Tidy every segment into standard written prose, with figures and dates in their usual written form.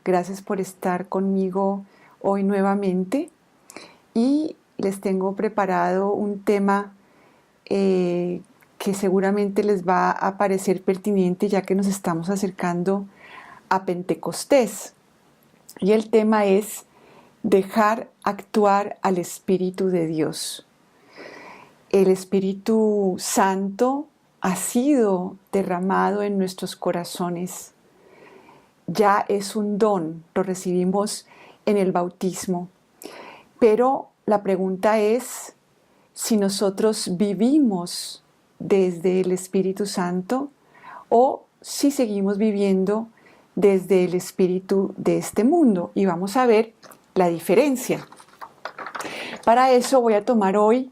Gracias por estar conmigo hoy nuevamente y les tengo preparado un tema que seguramente les va a parecer pertinente ya que nos estamos acercando a Pentecostés. Y el tema es dejar actuar al Espíritu de Dios. El Espíritu Santo ha sido derramado en nuestros corazones. Ya es un don, lo recibimos en el bautismo. Pero la pregunta es si nosotros vivimos desde el Espíritu Santo o si seguimos viviendo desde el espíritu de este mundo. Y vamos a ver la diferencia. Para eso voy a tomar hoy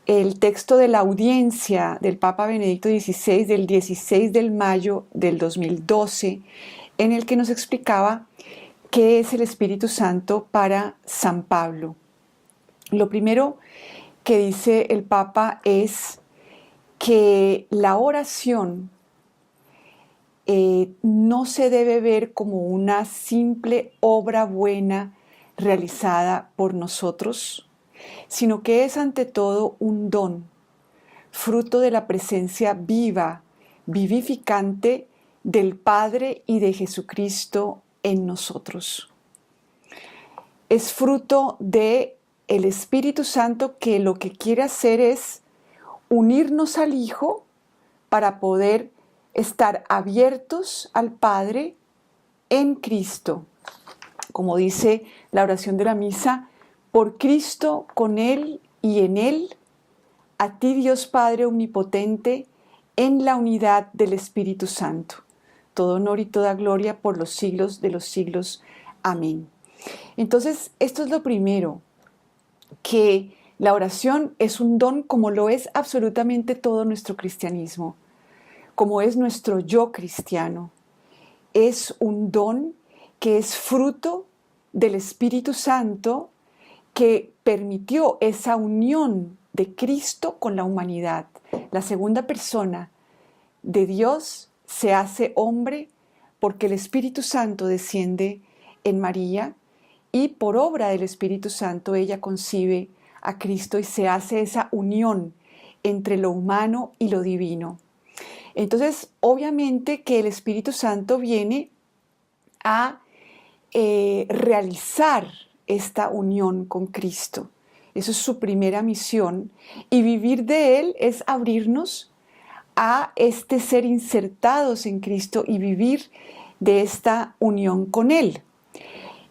el texto de la audiencia del Papa Benedicto XVI del 16 de mayo del 2012, en el que nos explicaba qué es el Espíritu Santo para San Pablo. Lo primero que dice el Papa es que la oración no se debe ver como una simple obra buena realizada por nosotros, sino que es ante todo un don, fruto de la presencia viva, vivificante del Padre y de Jesucristo en nosotros. Es fruto de el Espíritu Santo que lo que quiere hacer es unirnos al Hijo para poder estar abiertos al Padre en Cristo. Como dice la oración de la misa, por Cristo, con Él y en Él, a ti Dios Padre Omnipotente, en la unidad del Espíritu Santo. Todo honor y toda gloria por los siglos de los siglos. Amén. Entonces, esto es lo primero, que la oración es un don como lo es absolutamente todo nuestro cristianismo, como es nuestro yo cristiano. Es un don que es fruto del Espíritu Santo que permitió esa unión de Cristo con la humanidad. La segunda persona de Dios se hace hombre porque el Espíritu Santo desciende en María y por obra del Espíritu Santo ella concibe a Cristo y se hace esa unión entre lo humano y lo divino. Entonces, obviamente que el Espíritu Santo viene a realizar esta unión con Cristo. Eso es su primera misión. Y vivir de Él es abrirnos a ser insertados en Cristo y vivir de esta unión con Él.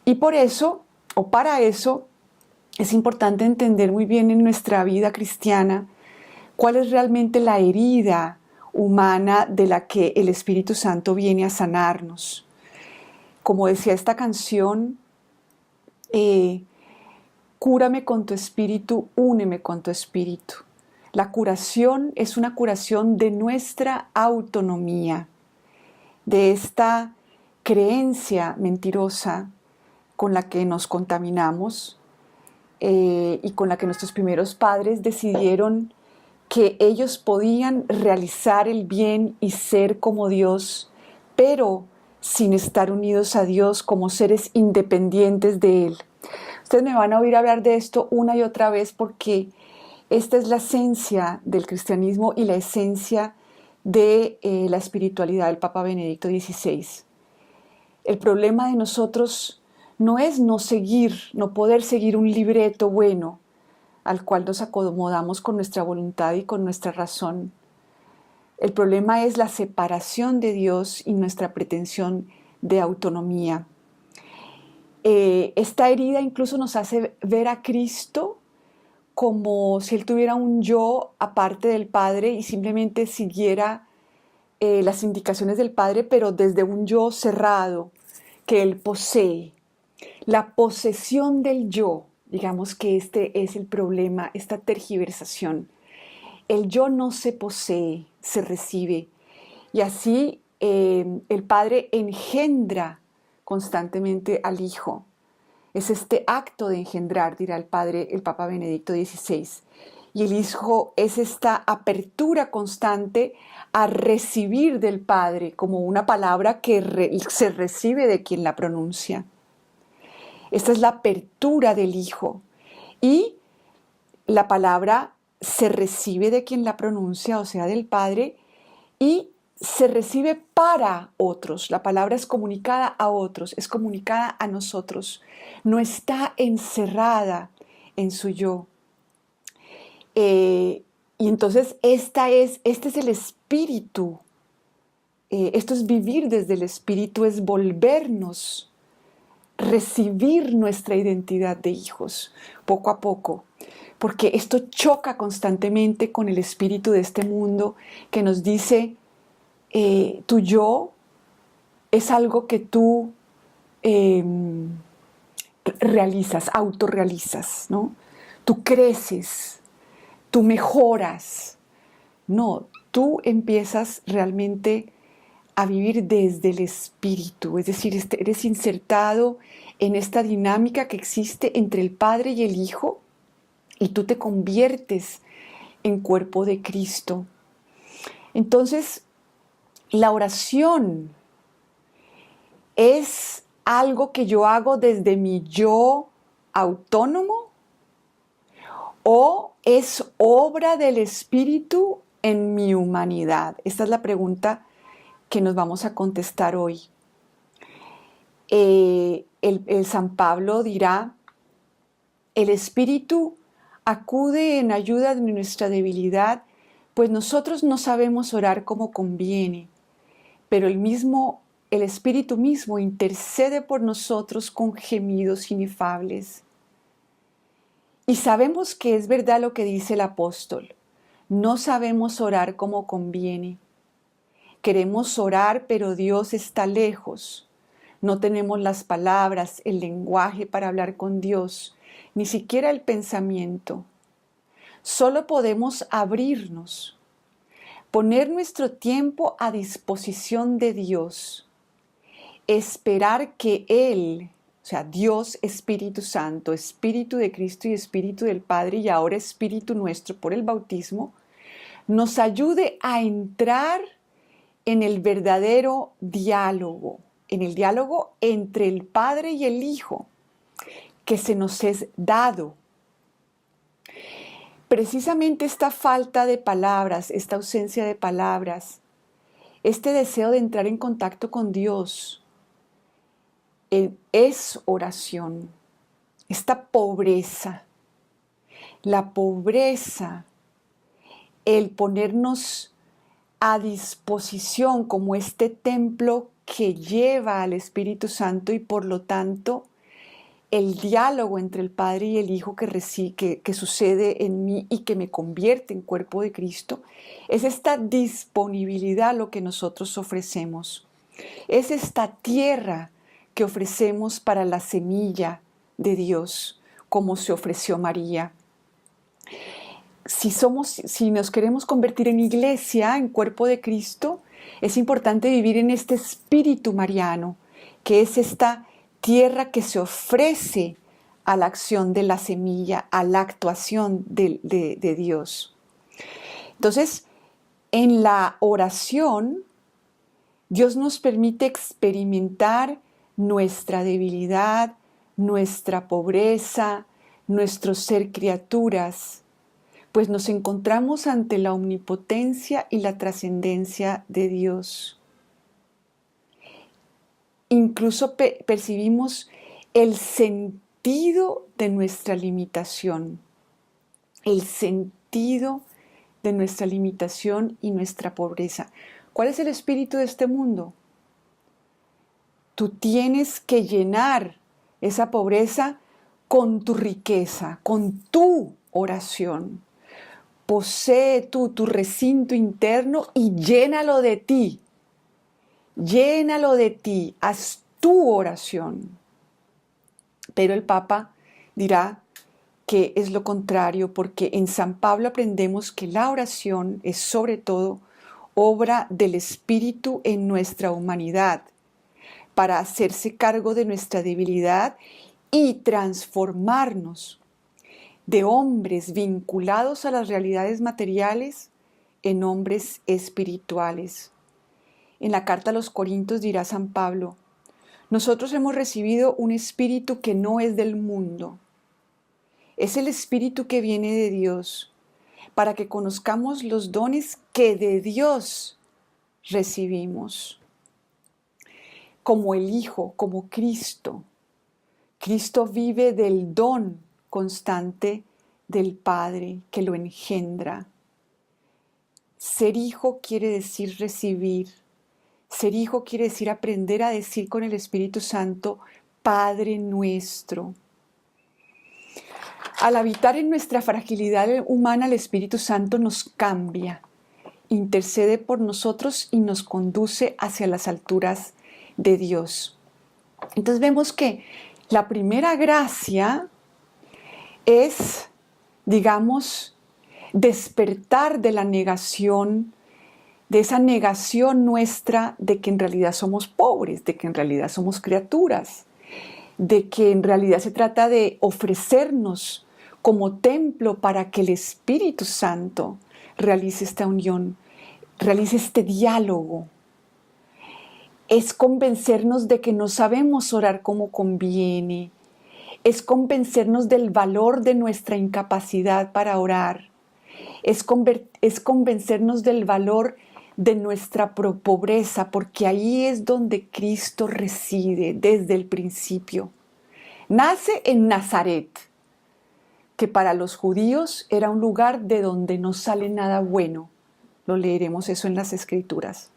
Y por eso, o para eso, es importante entender muy bien en nuestra vida cristiana cuál es realmente la herida humana de la que el Espíritu Santo viene a sanarnos. Como decía esta canción, cúrame con tu espíritu, úneme con tu espíritu. La curación es una curación de nuestra autonomía, de esta creencia mentirosa con la que nos contaminamos y con la que nuestros primeros padres decidieron que ellos podían realizar el bien y ser como Dios, pero sin estar unidos a Dios como seres independientes de Él. Ustedes me van a oír hablar de esto una y otra vez porque esta es la esencia del cristianismo y la esencia de la espiritualidad del Papa Benedicto XVI. El problema de nosotros no es no poder seguir un libreto bueno al cual nos acomodamos con nuestra voluntad y con nuestra razón. El problema es la separación de Dios y nuestra pretensión de autonomía. Esta herida incluso nos hace ver a Cristo como si Él tuviera un yo aparte del Padre y simplemente siguiera las indicaciones del Padre, pero desde un yo cerrado que Él posee. La posesión del yo, digamos que este es el problema, esta tergiversación. El yo no se posee, se recibe. Y así el Padre engendra constantemente al Hijo. Es este acto de engendrar, dirá el Papa Benedicto XVI. y el Hijo es esta apertura constante a recibir del Padre como una palabra que se recibe de quien la pronuncia. Esta es la apertura del Hijo y la palabra se recibe de quien la pronuncia, o sea, del Padre, y se recibe para otros. La palabra es comunicada a otros, es comunicada a nosotros. No está encerrada en su yo. Y entonces este es el espíritu. Esto es vivir desde el espíritu, es volvernos, recibir nuestra identidad de hijos, poco a poco. Porque esto choca constantemente con el espíritu de este mundo que nos dice, tu yo es algo que tú realizas, autorrealizas, ¿no? Tú creces, tú mejoras. No, tú empiezas realmente a vivir desde el espíritu, es decir, eres insertado en esta dinámica que existe entre el Padre y el Hijo y tú te conviertes en cuerpo de Cristo. Entonces, la oración es algo que yo hago desde mi yo autónomo o es obra del Espíritu en mi humanidad. Esta es la pregunta que nos vamos a contestar hoy. El San Pablo dirá, el Espíritu acude en ayuda de nuestra debilidad, pues nosotros no sabemos orar como conviene, pero el Espíritu mismo intercede por nosotros con gemidos inefables. Y sabemos que es verdad lo que dice el apóstol, no sabemos orar como conviene. Queremos orar, pero Dios está lejos. No tenemos las palabras, el lenguaje para hablar con Dios, ni siquiera el pensamiento. Solo podemos abrirnos, poner nuestro tiempo a disposición de Dios, esperar que Él, o sea, Dios Espíritu Santo, Espíritu de Cristo y Espíritu del Padre y ahora Espíritu nuestro por el bautismo, nos ayude a entrar en el verdadero diálogo, en el diálogo entre el Padre y el Hijo, que se nos es dado. Precisamente esta falta de palabras, esta ausencia de palabras, este deseo de entrar en contacto con Dios, es oración. Esta pobreza, la pobreza, el ponernos a disposición como este templo que lleva al Espíritu Santo y por lo tanto el diálogo entre el Padre y el Hijo que sucede en mí y que me convierte en cuerpo de Cristo, es esta disponibilidad lo que nosotros ofrecemos. Es esta tierra que ofrecemos para la semilla de Dios, como se ofreció María. Si nos queremos convertir en iglesia, en cuerpo de Cristo, es importante vivir en este espíritu mariano, que es esta tierra que se ofrece a la acción de la semilla, a la actuación de Dios. Entonces, en la oración, Dios nos permite experimentar nuestra debilidad, nuestra pobreza, nuestro ser criaturas, pues nos encontramos ante la omnipotencia y la trascendencia de Dios. Incluso percibimos el sentido de nuestra limitación, el sentido de nuestra limitación y nuestra pobreza. ¿Cuál es el espíritu de este mundo? Tú tienes que llenar esa pobreza con tu riqueza, con tu oración. Posee tú tu recinto interno y llénalo de ti. Llénalo de ti, haz tu oración. Pero el Papa dirá que es lo contrario, porque en San Pablo aprendemos que la oración es sobre todo obra del Espíritu en nuestra humanidad, para hacerse cargo de nuestra debilidad y transformarnos de hombres vinculados a las realidades materiales en hombres espirituales. En la carta a los Corintios dirá San Pablo: nosotros hemos recibido un espíritu que no es del mundo. Es el espíritu que viene de Dios, para que conozcamos los dones que de Dios recibimos. Como el Hijo, como Cristo. Cristo vive del don constante del Padre que lo engendra. Ser hijo quiere decir recibir. Ser hijo quiere decir aprender a decir con el Espíritu Santo: Padre nuestro. Al habitar en nuestra fragilidad humana, el Espíritu Santo nos cambia, intercede por nosotros y nos conduce hacia las alturas de Dios. Entonces vemos que la primera gracia es, digamos, despertar de la negación, de esa negación nuestra de que en realidad somos pobres, de que en realidad somos criaturas, de que en realidad se trata de ofrecernos como templo para que el Espíritu Santo realice esta unión, realice este diálogo. Es convencernos de que no sabemos orar como conviene, es convencernos del valor de nuestra incapacidad para orar, es convencernos del valor de nuestra pobreza, porque ahí es donde Cristo reside desde el principio. Nace en Nazaret, que para los judíos era un lugar de donde no sale nada bueno. Lo leeremos eso en las Escrituras.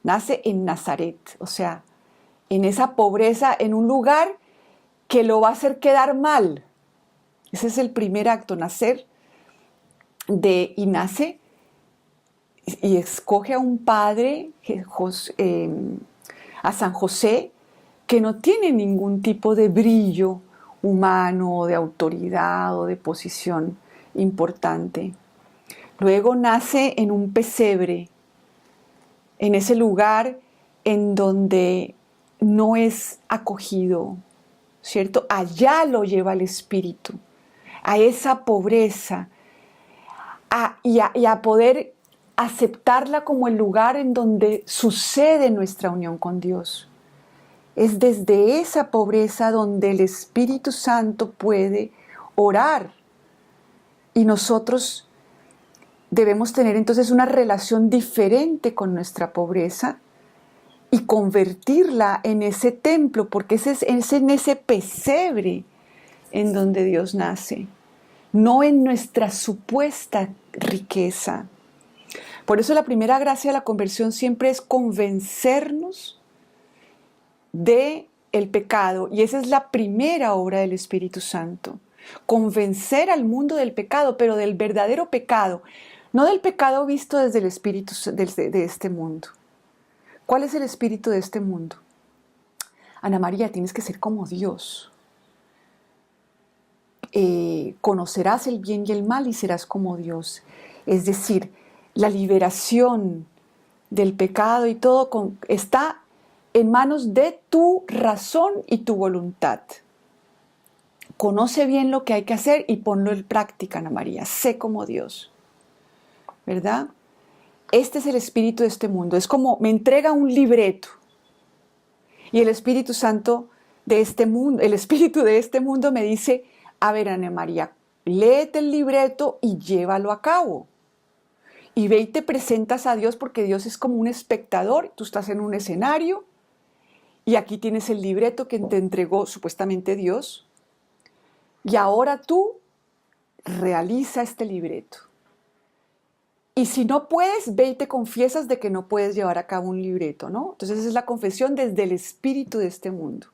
Nace en Nazaret, o sea, en esa pobreza, en un lugar que lo va a hacer quedar mal. Ese es el primer acto, nacer y nace y escoge a un padre, a San José, que no tiene ningún tipo de brillo humano, de autoridad o de posición importante. Luego nace en un pesebre, en ese lugar en donde no es acogido, ¿cierto? Allá lo lleva el Espíritu, a esa pobreza, y a poder aceptarla como el lugar en donde sucede nuestra unión con Dios. Es desde esa pobreza donde el Espíritu Santo puede orar. Y nosotros debemos tener entonces una relación diferente con nuestra pobreza y convertirla en ese templo, porque es en ese pesebre en donde Dios nace, no en nuestra supuesta riqueza. Por eso la primera gracia de la conversión siempre es convencernos del pecado, y esa es la primera obra del Espíritu Santo. Convencer al mundo del pecado, pero del verdadero pecado, no del pecado visto desde el espíritu de este mundo. ¿Cuál es el espíritu de este mundo? Ana María, tienes que ser como Dios. Conocerás el bien y el mal y serás como Dios. Es decir, la liberación del pecado y todo está en manos de tu razón y tu voluntad. Conoce bien lo que hay que hacer y ponlo en práctica, Ana María. Sé como Dios, ¿verdad? Este es el espíritu de este mundo. Es como me entrega un libreto y el Espíritu Santo de este mundo, el espíritu de este mundo me dice: a ver, Ana María, léete el libreto y llévalo a cabo. Y ve y te presentas a Dios, porque Dios es como un espectador. Tú estás en un escenario y aquí tienes el libreto que te entregó supuestamente Dios. Y ahora tú realiza este libreto. Y si no puedes, ve y te confiesas de que no puedes llevar a cabo un libreto, ¿no? Entonces esa es la confesión desde el espíritu de este mundo.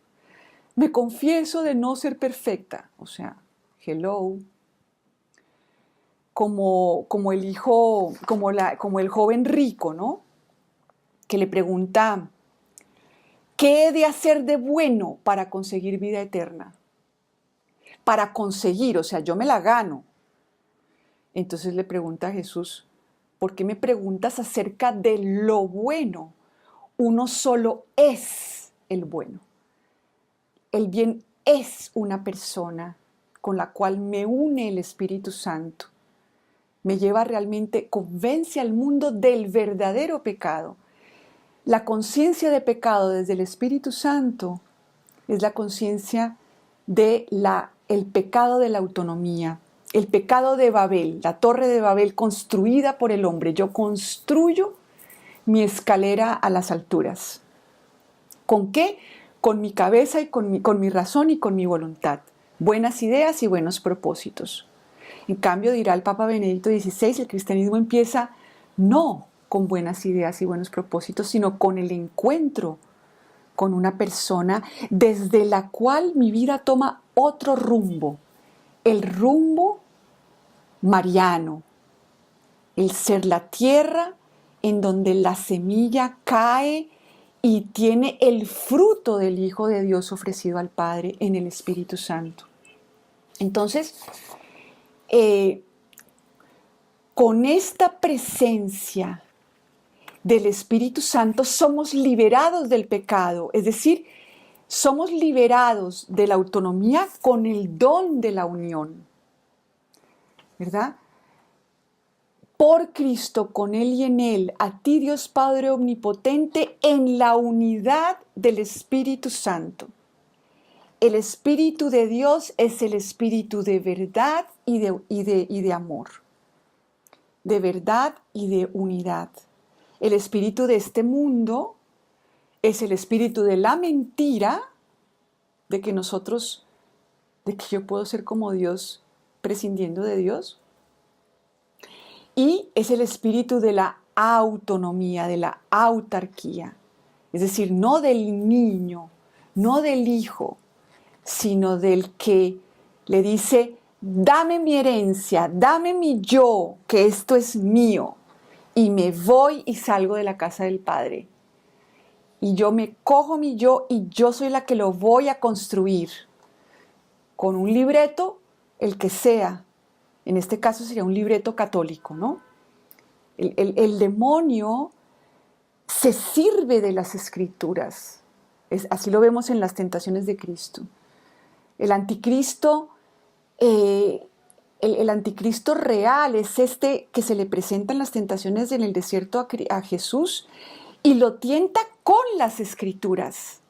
Me confieso de no ser perfecta. O sea, hello. Como el hijo, como el joven rico, ¿no? Que le pregunta: ¿qué he de hacer de bueno para conseguir vida eterna? Para conseguir, o sea, yo me la gano. Entonces le pregunta a Jesús: ¿por qué me preguntas acerca de lo bueno? Uno solo es el bueno. El bien es una persona con la cual me une el Espíritu Santo. Me lleva realmente, convence al mundo del verdadero pecado. La conciencia de pecado desde el Espíritu Santo es la conciencia de el pecado de la autonomía, el pecado de Babel, la torre de Babel construida por el hombre. Yo construyo mi escalera a las alturas. ¿Con qué? Con mi cabeza y con mi razón y con mi voluntad. Buenas ideas y buenos propósitos. En cambio, dirá el Papa Benedicto XVI, el cristianismo empieza no con buenas ideas y buenos propósitos, sino con el encuentro con una persona desde la cual mi vida toma otro rumbo, el rumbo mariano, el ser la tierra en donde la semilla cae y tiene el fruto del Hijo de Dios ofrecido al Padre en el Espíritu Santo. Entonces, con esta presencia del Espíritu Santo somos liberados del pecado, es decir, somos liberados de la autonomía con el don de la unión, ¿verdad? Por Cristo, con Él y en Él, a ti Dios Padre Omnipotente, en la unidad del Espíritu Santo. El Espíritu de Dios es el Espíritu de verdad y de amor, de verdad y de unidad. El espíritu de este mundo es el espíritu de la mentira, de que yo puedo ser como Dios prescindiendo de Dios. Y es el espíritu de la autonomía, de la autarquía. Es decir, no del niño, no del hijo, sino del que le dice, dame mi herencia, dame mi yo, que esto es mío. Y me voy y salgo de la casa del Padre. Y yo me cojo mi yo y yo soy la que lo voy a construir. Con un libreto, el que sea. En este caso sería un libreto católico, ¿no? El demonio se sirve de las Escrituras. Así lo vemos en las tentaciones de Cristo. El anticristo... El anticristo real es este que se le presenta en las tentaciones en el desierto a Jesús y lo tienta con las Escrituras.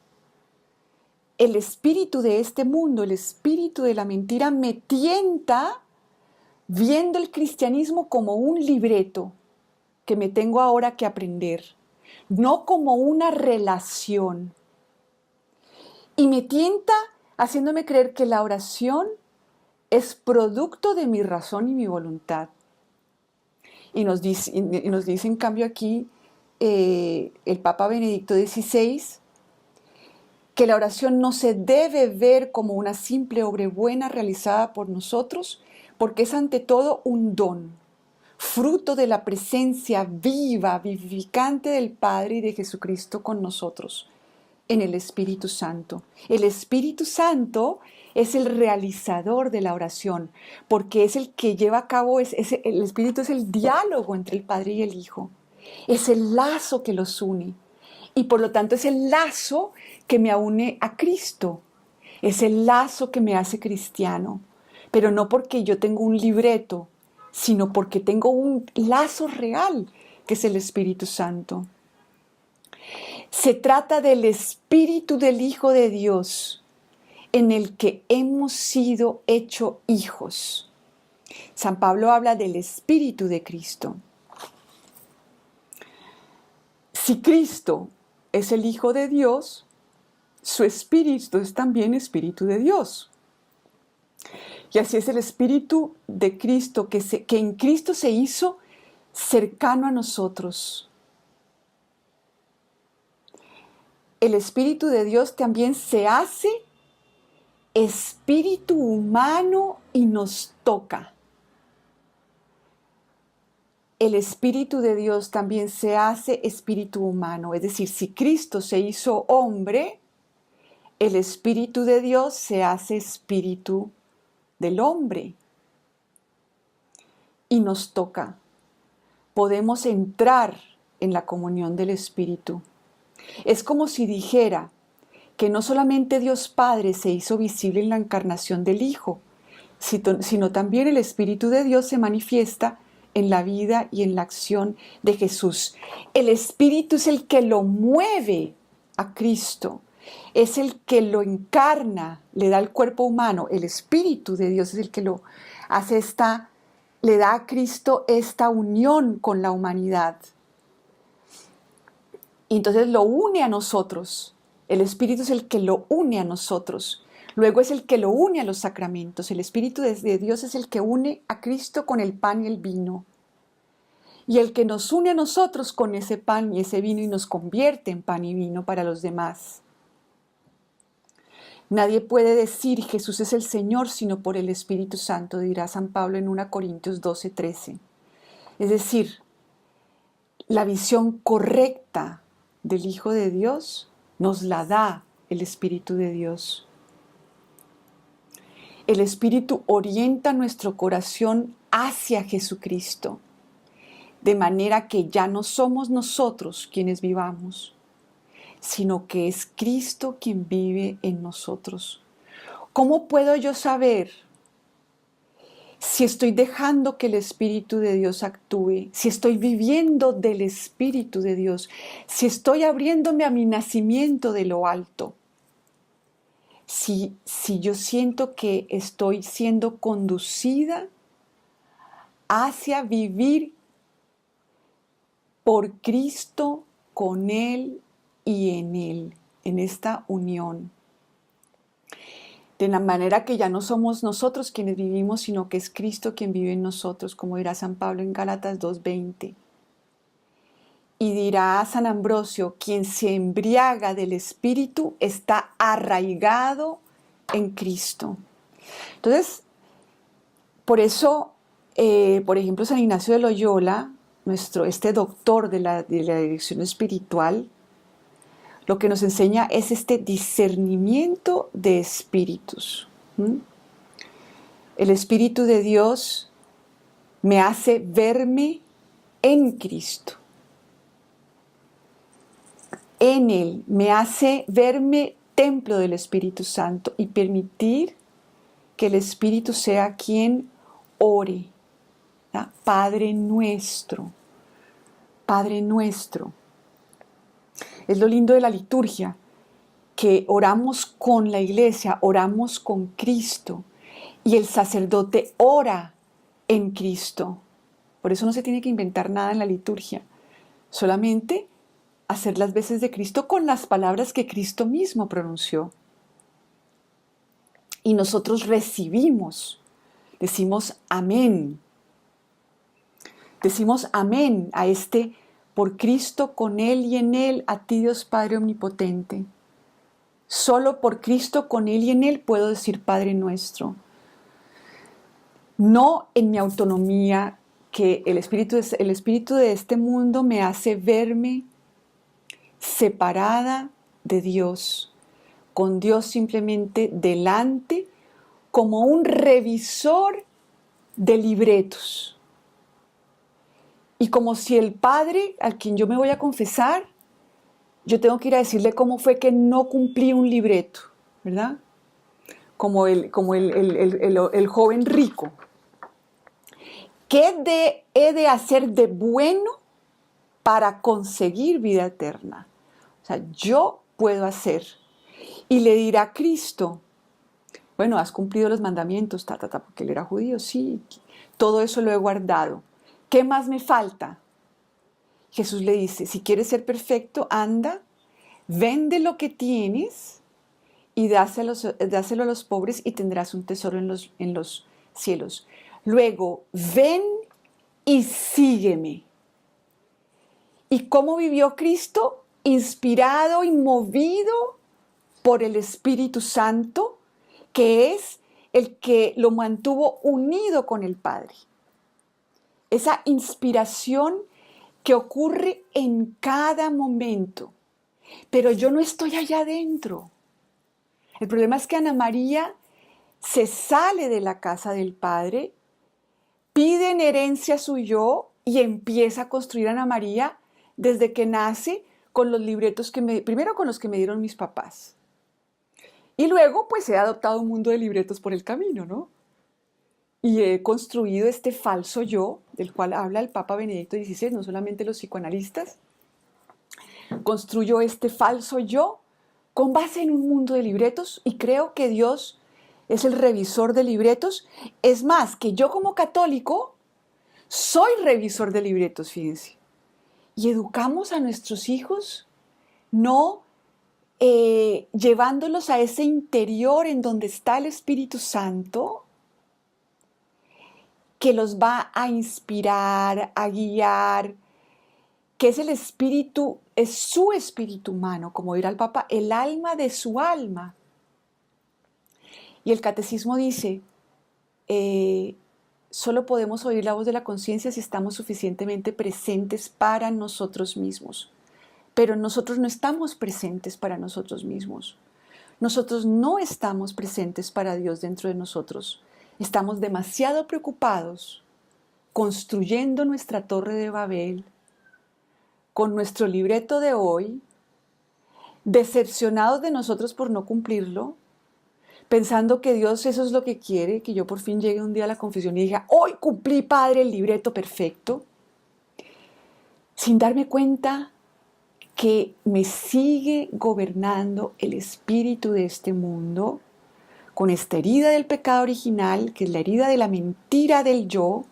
El espíritu de este mundo, el espíritu de la mentira me tienta viendo el cristianismo como un libreto que me tengo ahora que aprender, no como una relación. Y me tienta haciéndome creer que la oración es producto de mi razón y mi voluntad. Y nos dice en cambio aquí el Papa Benedicto XVI que la oración no se debe ver como una simple obra buena realizada por nosotros, porque es ante todo un don, fruto de la presencia viva, vivificante del Padre y de Jesucristo con nosotros, en el Espíritu Santo. El Espíritu Santo es el realizador de la oración, porque es el que lleva a cabo, el Espíritu es el diálogo entre el Padre y el Hijo, es el lazo que los une, y por lo tanto es el lazo que me une a Cristo, es el lazo que me hace cristiano, pero no porque yo tengo un libreto, sino porque tengo un lazo real, que es el Espíritu Santo. Se trata del Espíritu del Hijo de Dios, en el que hemos sido hechos hijos. San Pablo habla del Espíritu de Cristo. Si Cristo es el Hijo de Dios, su Espíritu es también Espíritu de Dios. Y así es el Espíritu de Cristo, que en Cristo se hizo cercano a nosotros. El Espíritu de Dios también se hace espíritu humano y nos toca. El Espíritu de Dios también se hace espíritu humano. Es decir, si Cristo se hizo hombre, el Espíritu de Dios se hace espíritu del hombre y nos toca. Podemos entrar en la comunión del Espíritu. Es como si dijera que no solamente Dios Padre se hizo visible en la encarnación del Hijo, sino también el Espíritu de Dios se manifiesta en la vida y en la acción de Jesús. El Espíritu es el que lo mueve a Cristo, es el que lo encarna, le da el cuerpo humano. El Espíritu de Dios es el que lo hace le da a Cristo esta unión con la humanidad. Y entonces lo une a nosotros. El Espíritu es el que lo une a nosotros. Luego es el que lo une a los sacramentos. El Espíritu de Dios es el que une a Cristo con el pan y el vino. Y el que nos une a nosotros con ese pan y ese vino y nos convierte en pan y vino para los demás. Nadie puede decir Jesús es el Señor sino por el Espíritu Santo, dirá San Pablo en 1 Corintios 12:13. Es decir, la visión correcta del Hijo de Dios nos la da el Espíritu de Dios. El Espíritu orienta nuestro corazón hacia Jesucristo, de manera que ya no somos nosotros quienes vivamos, sino que es Cristo quien vive en nosotros. ¿Cómo puedo yo saber si estoy dejando que el Espíritu de Dios actúe, si estoy viviendo del Espíritu de Dios, si estoy abriéndome a mi nacimiento de lo alto? Si yo siento que estoy siendo conducida hacia vivir por Cristo, con Él y en Él, en esta unión. De la manera que ya no somos nosotros quienes vivimos, sino que es Cristo quien vive en nosotros, como dirá San Pablo en Gálatas 2:20. Y dirá San Ambrosio, quien se embriaga del Espíritu está arraigado en Cristo. Entonces, por eso, por ejemplo, San Ignacio de Loyola, este doctor de la dirección espiritual, lo que nos enseña es este discernimiento de espíritus. El Espíritu de Dios me hace verme en Cristo. En Él me hace verme templo del Espíritu Santo y permitir que el Espíritu sea quien ore. ¿Ya? Padre nuestro, Padre nuestro. Es lo lindo de la liturgia, que oramos con la iglesia, oramos con Cristo y el sacerdote ora en Cristo. Por eso no se tiene que inventar nada en la liturgia, solamente hacer las veces de Cristo con las palabras que Cristo mismo pronunció. Y nosotros recibimos, decimos amén. Decimos amén a por Cristo, con Él y en Él, a ti Dios Padre Omnipotente. Solo por Cristo, con Él y en Él puedo decir Padre nuestro. No en mi autonomía, que el espíritu de este mundo me hace verme separada de Dios, con Dios simplemente delante, como un revisor de libretos. Y como si el Padre al quien yo me voy a confesar, yo tengo que ir a decirle cómo fue que no cumplí un libreto, ¿verdad? Como el joven rico. ¿Qué he de hacer de bueno para conseguir vida eterna? O sea, yo puedo hacer. Y le dirá a Cristo, bueno, has cumplido los mandamientos, porque él era judío, sí, todo eso lo he guardado. ¿Qué más me falta? Jesús le dice, si quieres ser perfecto, anda, vende lo que tienes y dáselo a los pobres y tendrás un tesoro en los cielos. Luego, ven y sígueme. ¿Y cómo vivió Cristo? Inspirado y movido por el Espíritu Santo, que es el que lo mantuvo unido con el Padre. Esa inspiración que ocurre en cada momento. Pero yo no estoy allá adentro. El problema es que Ana María se sale de la casa del Padre, pide en herencia su yo y empieza a construir a Ana María desde que nace con los libretos primero con los que me dieron mis papás. Y luego pues he adoptado un mundo de libretos por el camino, ¿no? y he construido este falso yo, del cual habla el Papa Benedicto XVI, no solamente los psicoanalistas. Construyo este falso yo con base en un mundo de libretos y creo que Dios es el revisor de libretos. Es más, que yo como católico soy revisor de libretos, fíjense. Y educamos a nuestros hijos no llevándolos a ese interior en donde está el Espíritu Santo, que los va a inspirar, a guiar, que es el espíritu, es su espíritu humano, como dirá el Papa, el alma de su alma. Y el catecismo dice, solo podemos oír la voz de la conciencia si estamos suficientemente presentes para nosotros mismos. Pero nosotros no estamos presentes para nosotros mismos. Nosotros no estamos presentes para Dios dentro de nosotros. Estamos demasiado preocupados construyendo nuestra torre de Babel, con nuestro libreto de hoy, decepcionados de nosotros por no cumplirlo, pensando que Dios eso es lo que quiere, que yo por fin llegue un día a la confesión y diga, hoy cumplí, Padre, el libreto perfecto, sin darme cuenta que me sigue gobernando el espíritu de este mundo, con esta herida del pecado original, que es la herida de la mentira del yo,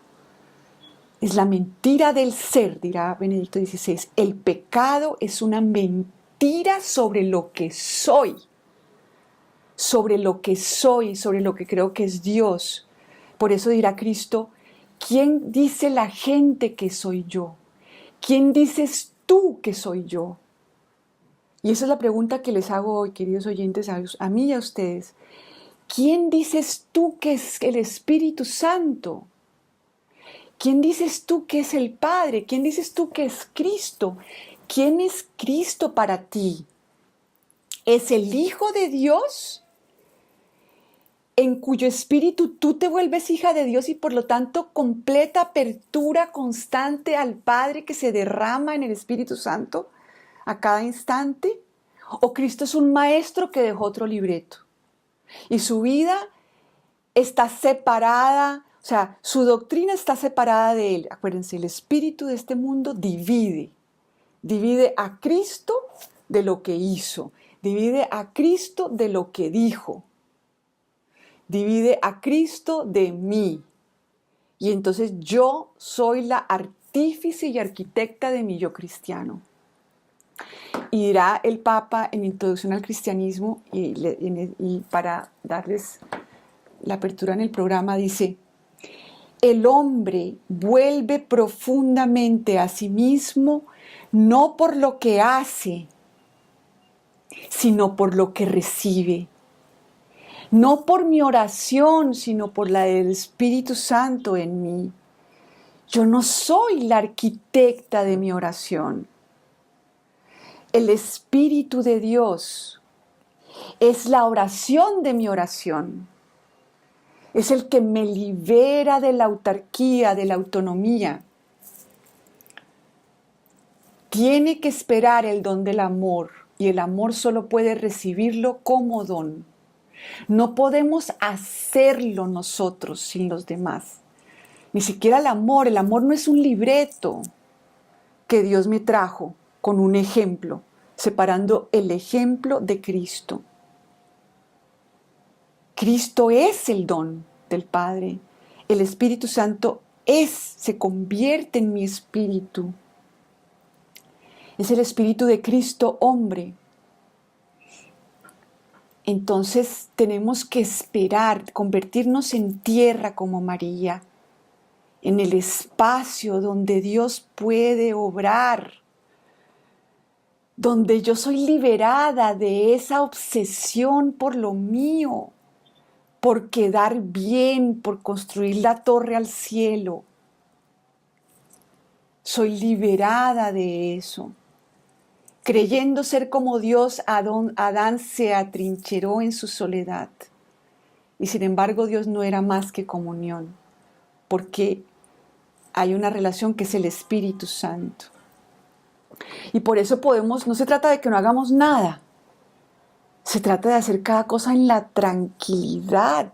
es la mentira del ser, dirá Benedicto XVI. El pecado es una mentira sobre lo que soy, sobre lo que soy, sobre lo que creo que es Dios. Por eso dirá Cristo, ¿quién dice la gente que soy yo? ¿Quién dices tú que soy yo? Y esa es la pregunta que les hago hoy, queridos oyentes, a mí y a ustedes. ¿Quién dices tú que es el Espíritu Santo? ¿Quién dices tú que es el Padre? ¿Quién dices tú que es Cristo? ¿Quién es Cristo para ti? ¿Es el Hijo de Dios en cuyo espíritu tú te vuelves hija de Dios y por lo tanto completa apertura constante al Padre que se derrama en el Espíritu Santo a cada instante? ¿O Cristo es un maestro que dejó otro libreto y su vida está separada, o sea, su doctrina está separada de él? Acuérdense, el espíritu de este mundo divide a Cristo de lo que hizo, divide a Cristo de lo que dijo, divide a Cristo de mí. Y entonces yo soy la artífice y arquitecta de mi yo cristiano. Y dirá el Papa en Introducción al Cristianismo, y para darles la apertura en el programa, dice, el hombre vuelve profundamente a sí mismo no por lo que hace, sino por lo que recibe. No por mi oración, sino por la del Espíritu Santo en mí. Yo no soy la arquitecta de mi oración. El Espíritu de Dios es la oración de mi oración. Es el que me libera de la autarquía, de la autonomía. Tiene que esperar el don del amor y el amor solo puede recibirlo como don. No podemos hacerlo nosotros sin los demás. Ni siquiera el amor no es un libreto que Dios me trajo con un ejemplo, separando el ejemplo de Cristo. Cristo es el don del Padre. El Espíritu Santo se convierte en mi espíritu. Es el espíritu de Cristo hombre. Entonces tenemos que esperar, convertirnos en tierra como María, en el espacio donde Dios puede obrar, donde yo soy liberada de esa obsesión por lo mío, por quedar bien, por construir la torre al cielo. Soy liberada de eso. Creyendo ser como Dios, Adán se atrincheró en su soledad. Y sin embargo, Dios no era más que comunión, porque hay una relación que es el Espíritu Santo. Y por eso no se trata de que no hagamos nada, se trata de hacer cada cosa en la tranquilidad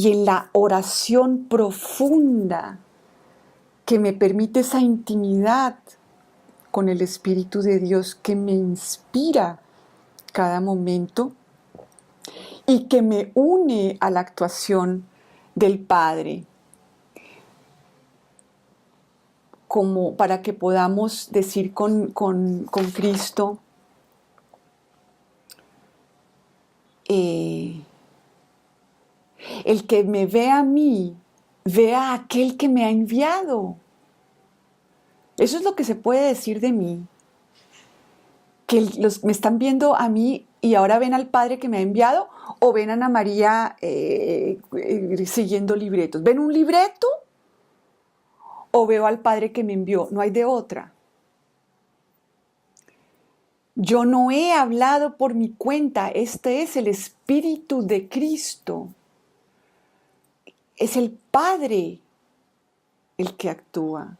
y en la oración profunda que me permite esa intimidad con el Espíritu de Dios que me inspira cada momento y que me une a la actuación del Padre, como para que podamos decir con Cristo, el que me ve a mí, ve a aquel que me ha enviado. Eso es lo que se puede decir de mí, que me están viendo a mí y ahora ven al Padre que me ha enviado, o ven a Ana María siguiendo libretos. ¿Ven un libreto o veo al Padre que me envió? No hay de otra. Yo no he hablado por mi cuenta, este es el Espíritu de Cristo. Es el Padre el que actúa.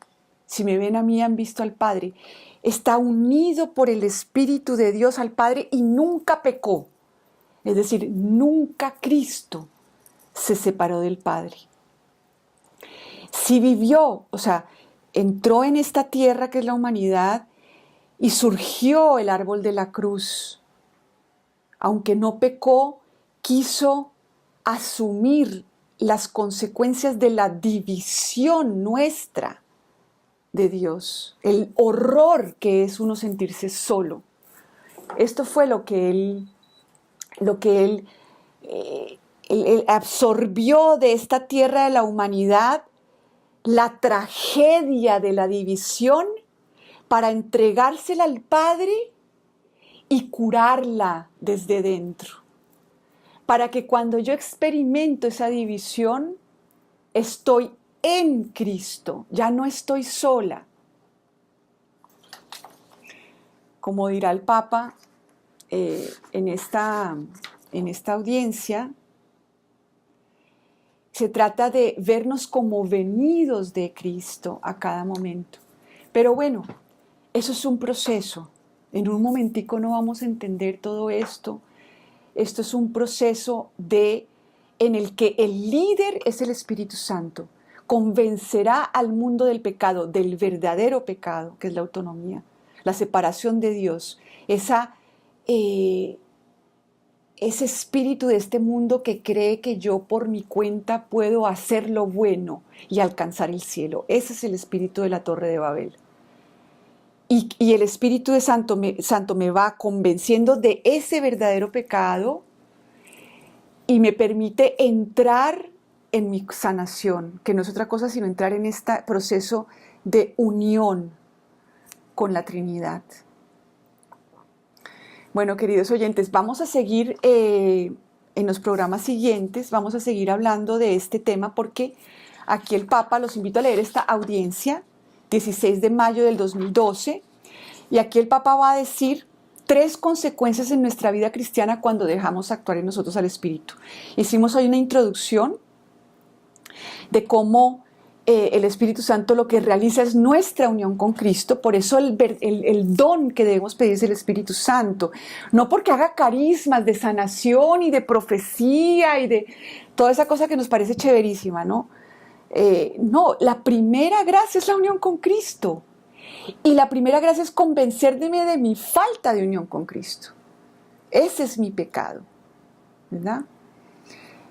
Si me ven a mí, han visto al Padre. Está unido por el Espíritu de Dios al Padre y nunca pecó. Es decir, nunca Cristo se separó del Padre. Sí vivió, o sea, entró en esta tierra que es la humanidad y surgió el árbol de la cruz. Aunque no pecó, quiso asumir las consecuencias de la división nuestra de Dios, el horror que es uno sentirse solo. Esto fue lo que él absorbió de esta tierra de la humanidad, la tragedia de la división, para entregársela al Padre y curarla desde dentro. Para que cuando yo experimento esa división, estoy en Cristo, ya no estoy sola. Como dirá el Papa en esta audiencia, se trata de vernos como venidos de Cristo a cada momento. Pero bueno, eso es un proceso. En un momentico no vamos a entender todo esto. Esto es un proceso en el que el líder es el Espíritu Santo. Convencerá al mundo del pecado, del verdadero pecado, que es la autonomía, la separación de Dios, ese espíritu de este mundo que cree que yo por mi cuenta puedo hacer lo bueno y alcanzar el cielo. Ese es el espíritu de la Torre de Babel. Y el Espíritu Santo me va convenciendo de ese verdadero pecado y me permite entrar en mi sanación, que no es otra cosa sino entrar en este proceso de unión con la Trinidad. Bueno, queridos oyentes, vamos a seguir en los programas siguientes, vamos a seguir hablando de este tema porque aquí el Papa, los invito a leer esta audiencia, 16 de mayo del 2012, y aquí el Papa va a decir 3 consecuencias en nuestra vida cristiana cuando dejamos actuar en nosotros al Espíritu. Hicimos hoy una introducción de cómo el Espíritu Santo lo que realiza es nuestra unión con Cristo, por eso el don que debemos pedir es el Espíritu Santo, no porque haga carismas de sanación y de profecía y de toda esa cosa que nos parece chéverísima, ¿no? No, la primera gracia es la unión con Cristo. Y la primera gracia es convencerme de mi falta de unión con Cristo. Ese es mi pecado, ¿verdad?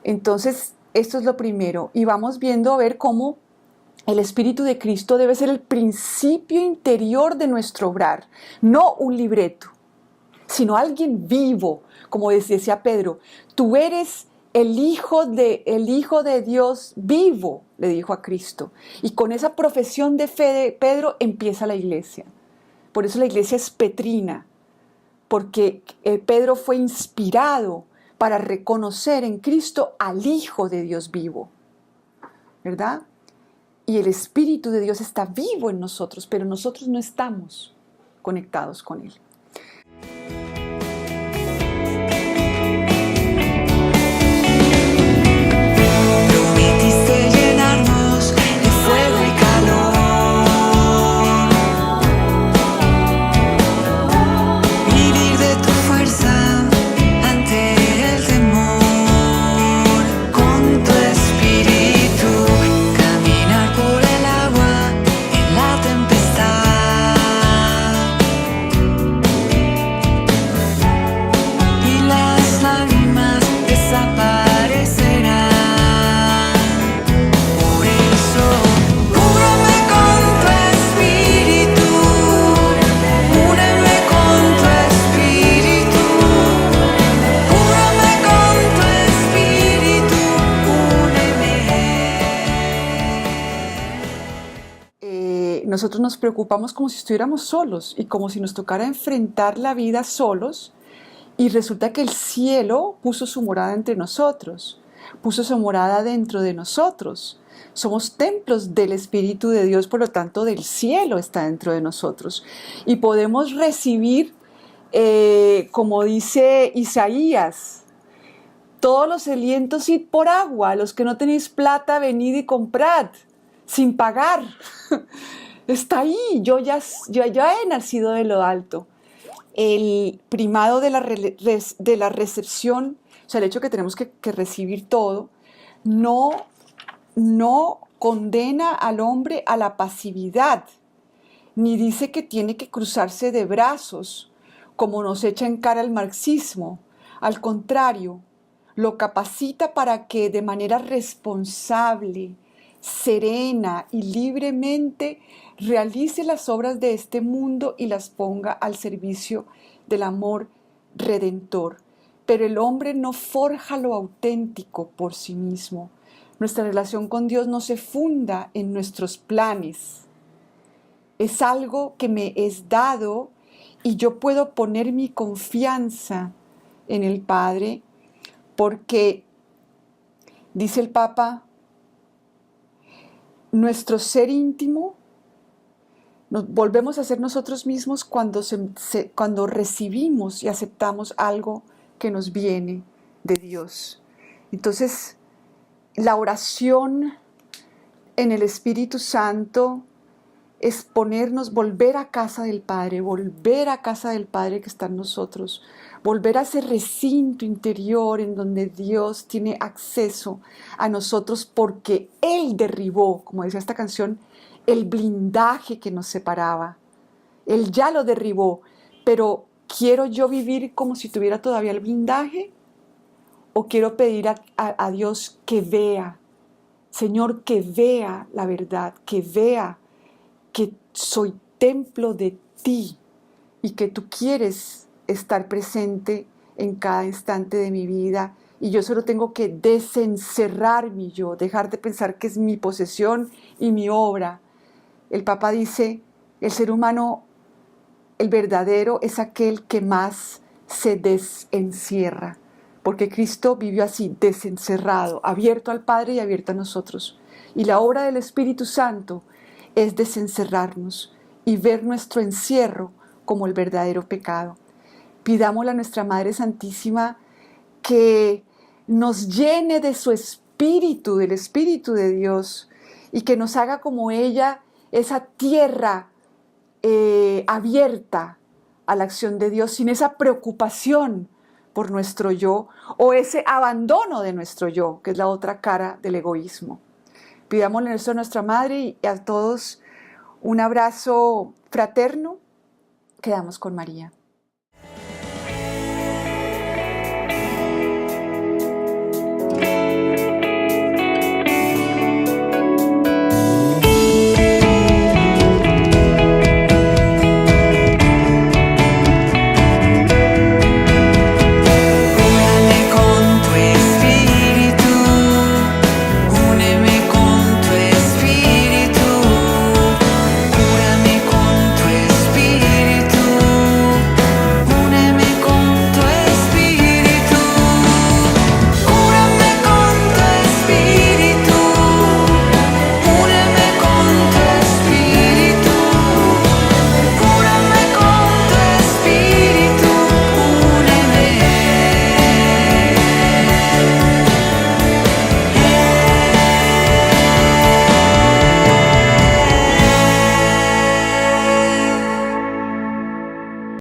Entonces, esto es lo primero. Y vamos viendo a ver cómo el Espíritu de Cristo debe ser el principio interior de nuestro obrar. No un libreto, sino alguien vivo. Como decía Pedro, tú eres el Hijo de Dios vivo, le dijo a Cristo. Y con esa profesión de fe de Pedro empieza la iglesia. Por eso la iglesia es petrina, porque Pedro fue inspirado para reconocer en Cristo al Hijo de Dios vivo, ¿verdad? Y el Espíritu de Dios está vivo en nosotros, pero nosotros no estamos conectados con Él. Ante el temor, con tu nosotros nos preocupamos como si estuviéramos solos y como si nos tocara enfrentar la vida solos, y resulta que el cielo puso su morada entre nosotros, puso su morada dentro de nosotros. Somos templos del Espíritu de Dios, por lo tanto del cielo está dentro de nosotros. Y podemos recibir, como dice Isaías, todos los sedientos id por agua, los que no tenéis plata venid y comprad, sin pagar. Está ahí, yo ya he nacido de lo alto. El primado de la recepción, o sea, el hecho que tenemos que recibir todo, no condena al hombre a la pasividad, ni dice que tiene que cruzarse de brazos, como nos echa en cara el marxismo. Al contrario, lo capacita para que de manera responsable, serena y libremente realice las obras de este mundo y las ponga al servicio del amor redentor. Pero el hombre no forja lo auténtico por sí mismo. Nuestra relación con Dios no se funda en nuestros planes. Es algo que me es dado y yo puedo poner mi confianza en el Padre, porque, dice el Papa, nuestro ser íntimo, nos volvemos a ser nosotros mismos cuando recibimos y aceptamos algo que nos viene de Dios. Entonces, la oración en el Espíritu Santo es volver a casa del Padre, volver a casa del Padre que está en nosotros, volver a ese recinto interior en donde Dios tiene acceso a nosotros porque Él derribó, como decía esta canción, el blindaje que nos separaba. Él ya lo derribó, pero ¿quiero yo vivir como si tuviera todavía el blindaje? ¿O quiero pedir a Dios que vea, Señor, que vea la verdad, que vea que soy templo de ti y que tú quieres estar presente en cada instante de mi vida, y yo solo tengo que desencerrar mi yo, dejar de pensar que es mi posesión y mi obra? El Papa dice, el ser humano, el verdadero, es aquel que más se desencierra, porque Cristo vivió así, desencerrado, abierto al Padre y abierto a nosotros. Y la obra del Espíritu Santo es desencerrarnos y ver nuestro encierro como el verdadero pecado. Pidámosle a nuestra Madre Santísima que nos llene de su Espíritu, del Espíritu de Dios, y que nos haga como ella, esa tierra abierta a la acción de Dios, sin esa preocupación por nuestro yo o ese abandono de nuestro yo, que es la otra cara del egoísmo. Pidámosle eso a nuestra Madre y a todos un abrazo fraterno. Quedamos con María.